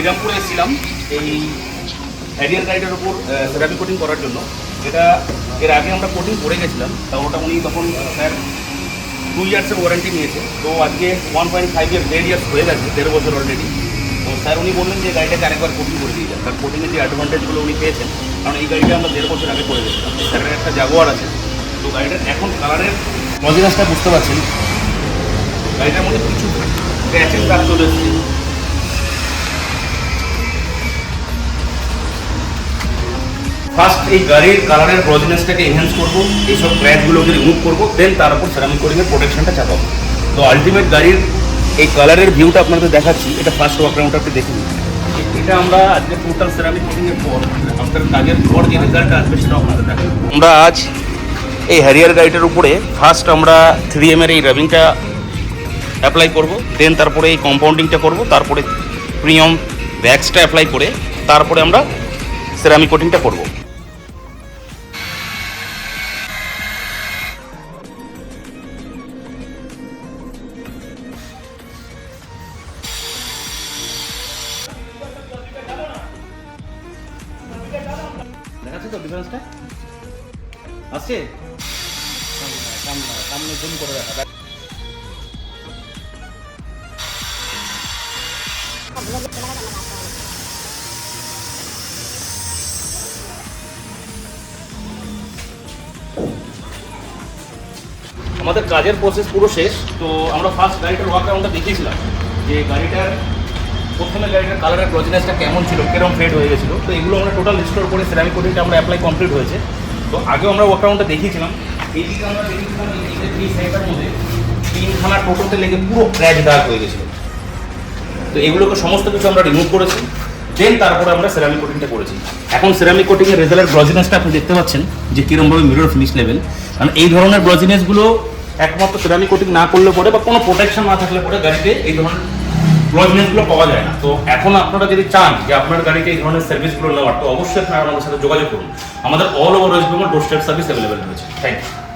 শ্রীরামপুরে এসেছিলাম এই হ্যারিয়ার গাড়িটার উপর সেরামিক কোটিং করার জন্য। এটা এর আগে আমরা কোটিং করে গেছিলাম, তা ওটা উনি তখন স্যার 2 ইয়ার্সের ওয়ারেন্টি নিয়েছে। তো আজকে 1.5 ইয়ার 1.5 ইয়ার্স হয়ে গেছে, 1.5 বছর অলরেডি। তো স্যার উনি বললেন যে গাড়িটাকে আরেকবার কোটিং করে দিয়ে যান, তার কোটিংয়ের যে অ্যাডভান্টেজগুলো উনি পেয়েছেন, কারণ এই গাড়িটা আমরা 1.5 বছর আগে করে গেছিলাম। স্যারের একটা জাগুয়ার আছে, তো গাড়িটার এখন কালারের মজিনাসটা বুঝতে পারছেন। গাড়িটার মধ্যে কিছু স্ক্র্যাচের কাজ চলে এসেছে। ফার্স্ট এই গাড়ির কালারের ব্রজিনেসটাকে এনহ্যান্স করবো, এইসব ক্র্যাচগুলোকে রিমুভ করবো, দেন তার উপর সেরামিক কোটিংয়ের প্রোটেকশনটা চাপাবো। তো আলটিমেট গাড়ির এই কালারের ভিউটা আপনাদের দেখাচ্ছি। এটা ফার্স্ট ওয়াক রাউন্ডটা আপনি দেখে নিন। এটা আমরা আজকে টোটাল সেরামিক কোটিংয়ের পর আপনার কাজের পর যে রেজাল্টটা আসবে সেটা আপনাদের দেখাবো। আমরা আজ এই হ্যারিয়ার গাড়িটার উপরে ফার্স্ট আমরা 3M এর এই রাবিংটা অ্যাপ্লাই করব, দেন তারপরে এই কম্পাউন্ডিংটা করব, তারপরে প্রিমিয়াম ভ্যাক্সটা অ্যাপ্লাই করে তারপরে আমরা সেরামিক কোটিংটা করব। দেখাচ্ছে তো ডিফারেন্সটা আসছে, সামনে জুম করে দেখা। আমাদের কাজের প্রসেস পুরো শেষ। তো আমরা ফার্স্ট গাড়িটার ওয়াক রাউন্ডটা দেখিয়েছিলাম যে গাড়িটার প্রথমে গাড়িটার কালারের গ্লজিনেসটা কেমন ছিল, কেরম ফেড হয়ে গেছিলো। তো এগুলো আমরা টোটাল রিস্টোর করে সেরামিক কোটিংটা আমরা অ্যাপ্লাই কমপ্লিট হয়েছে। তো আগেও আমরা ওয়াক রাউন্ডটা দেখিয়েছিলাম। এইদিকে আমরা দেখেছিলাম এই সাইডটার মধ্যে 3খানা টোটোতে লেগে পুরো ক্র্যাচ দাগ হয়ে গেছিলো। তো এগুলোকে সমস্ত কিছু আমরা রিমুভ করেছি, দেন তারপরে আমরা সেরামিক কোটিংটা করেছি। এখন সেরামিক কোটিংয়ের রেজাল্টের গ্লজিনেসটা আপনি দেখতে পাচ্ছেন যে কীরকমভাবে মিরর ফিনিশ লেভেল। কারণ এই ধরনের গ্লজিনেসগুলো একমাত্র সেরামিক কোটিং না করলে পরে বা কোনো প্রোটেকশন না থাকলে পরে গাড়িতে এই ধরনের গ্লজিনেসগুলো পাওয়া যায় না। তো এখন আপনারা যদি চান যে আপনার গাড়িতে এই ধরনের সার্ভিসগুলো নেওয়ার, তো অবশ্যই আপনারা আমাদের সাথে যোগাযোগ করুন। আমাদের all over West Bengal doorstep service available রয়েছে। Thank you.